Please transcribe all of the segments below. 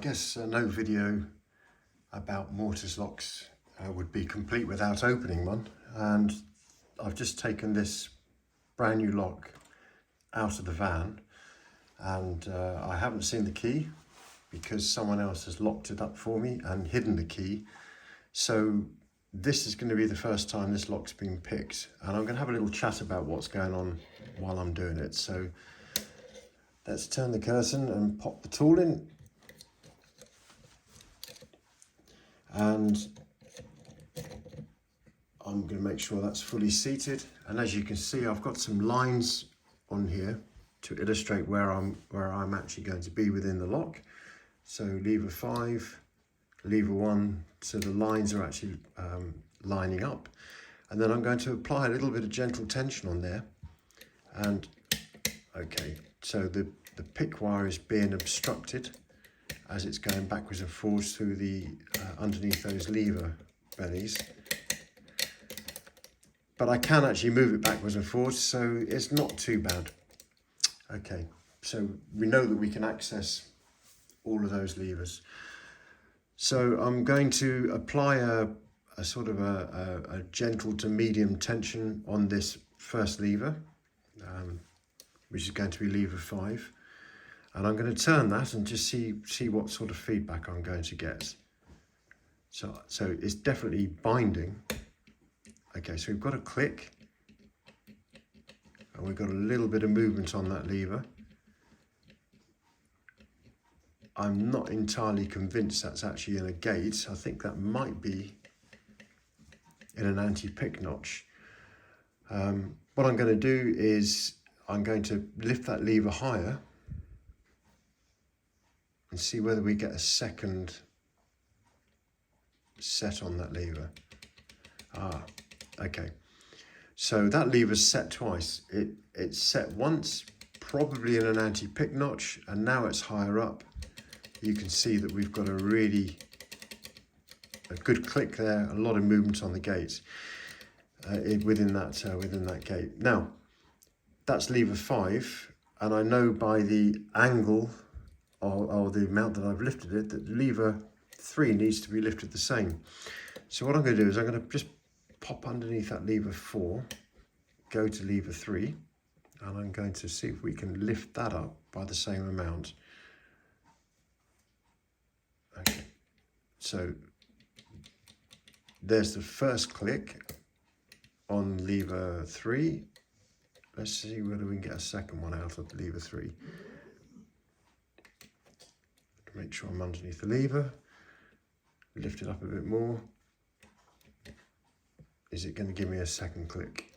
guess no video about Mortice locks would be complete without opening one, and I've just taken this brand new lock out of the van, and I haven't seen the key because someone else has locked it up for me and hidden the key. So this is going to be the first time this lock's been picked, and I'm going to have a little chat about what's going on while I'm doing it. So let's turn the curtain and pop the tool in. And I'm going to make sure that's fully seated. And as you can see, I've got some lines on here to illustrate where I'm actually going to be within the lock. So lever 5, lever 1, so the lines are actually lining up. And then I'm going to apply a little bit of gentle tension on there. And okay, so the pick wire is being obstructed as it's going backwards and forwards through the underneath those lever bellies. But I can actually move it backwards and forwards, so it's not too bad. Okay, so we know that we can access all of those levers. So I'm going to apply a sort of a gentle to medium tension on this first lever, which is going to be lever 5. And I'm going to turn that and just see what sort of feedback I'm going to get. So it's definitely binding. Okay, so we've got a click, and we've got a little bit of movement on that lever. I'm not entirely convinced that's actually in a gate. I think that might be in an anti-pick notch. What I'm going to do is I'm going to lift that lever higher and see whether we get a second set on that lever. Okay. So that lever's set twice. It's set once, probably in an anti-pick notch, and now it's higher up. You can see that we've got a good click there, a lot of movement on the gate within that gate. Now, that's lever 5, and I know by the angle or the amount that I've lifted it that lever 3 needs to be lifted the same. So what I'm going to do is I'm going to just pop underneath that lever 4, go to lever 3, and I'm going to see if we can lift that up by the same amount. Okay, so there's the first click on lever 3. Let's see whether we can get a second one out of lever 3. Make sure I'm underneath the lever, lift it up a bit more. Is it going to give me a second click?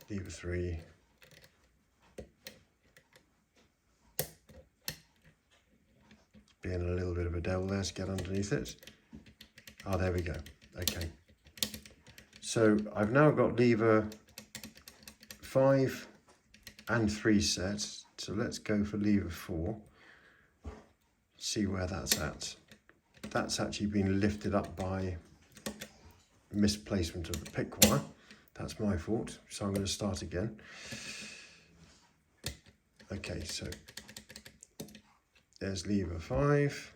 Lever 3. Being a little bit of a devil there to get underneath it. Oh, there we go. Okay. So I've now got lever 5 and 3 sets. So let's go for lever 4. See where that's at. That's actually been lifted up by misplacement of the pick wire. That's my fault. So I'm going to start again. Okay, so there's lever 5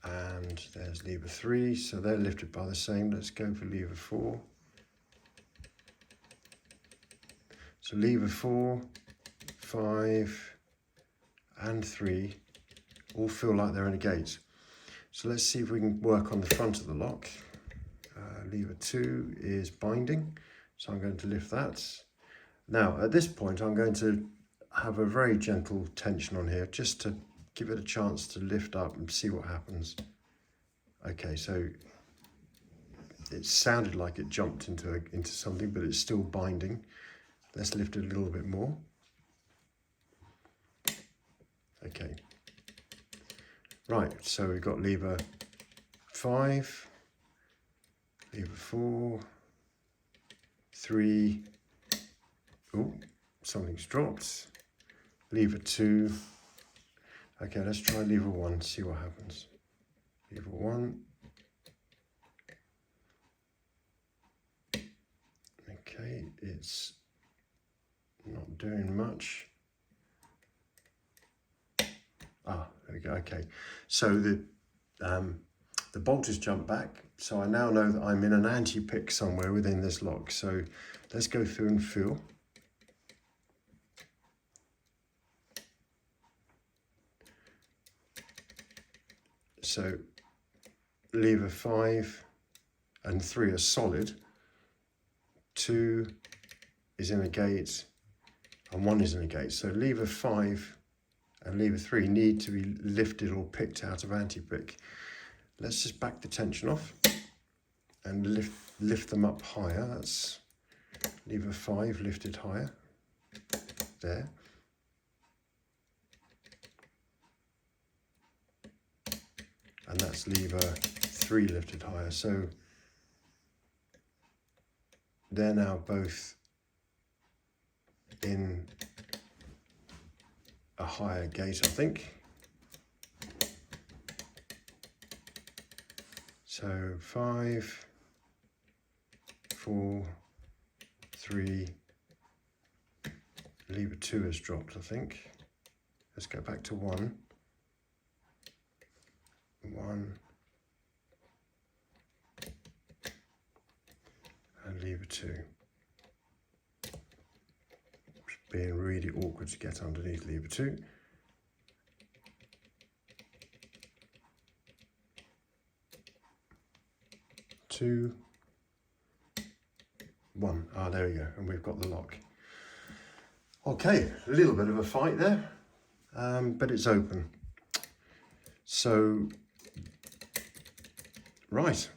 and there's lever 3. So they're lifted by the same. Let's go for lever 4. So lever 4, 5 and 3 all feel like they're in a gate. So let's see if we can work on the front of the lock. Lever 2 is binding, so I'm going to lift that. Now at this point I'm going to have a very gentle tension on here just to give it a chance to lift up and see what happens. Okay, so it sounded like it jumped into something, but it's still binding. Let's lift it a little bit more. Okay. Right, so we've got lever 5, lever 4, 3, oh, something's dropped, lever 2. Okay, let's try lever 1, see what happens. Lever 1. Okay, it's Not doing much. Ah, there we go. Okay, so the bolt has jumped back, so I now know that I'm in an anti-pick somewhere within this lock. So let's go through and feel. So lever 5 and 3 are solid, 2 is in a gate and 1 is in a gate. So lever 5 and lever 3 need to be lifted or picked out of anti-pick. Let's just back the tension off and lift them up higher. That's lever 5 lifted higher, there. And that's lever 3 lifted higher. So they're now both in a higher gate, I think. So 5, 4, 3, lever 2 has dropped, I think. Let's go back to 1. 1 and lever 2. It's being really awkward to get underneath lever 2. 2, 1. Ah, there we go, and we've got the lock. Okay, a little bit of a fight there, but it's open. So, right.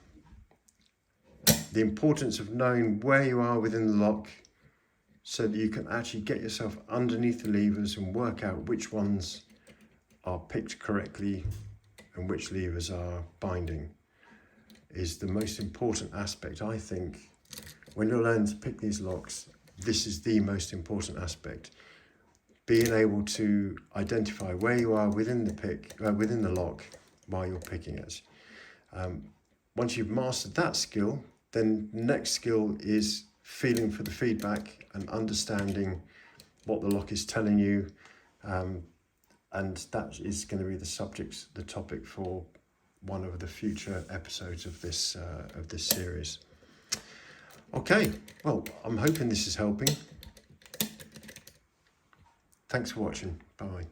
The importance of knowing where you are within the lock so that you can actually get yourself underneath the levers and work out which ones are picked correctly and which levers are binding is the most important aspect, I think. When you're learning to pick these locks, this is the most important aspect. Being able to identify where you are within the lock while you're picking it. Once you've mastered that skill, then the next skill is feeling for the feedback and understanding what the lock is telling you, and that is going to be the topic for one of the future episodes of this series. Okay, well, I'm hoping this is helping. Thanks for watching. Bye.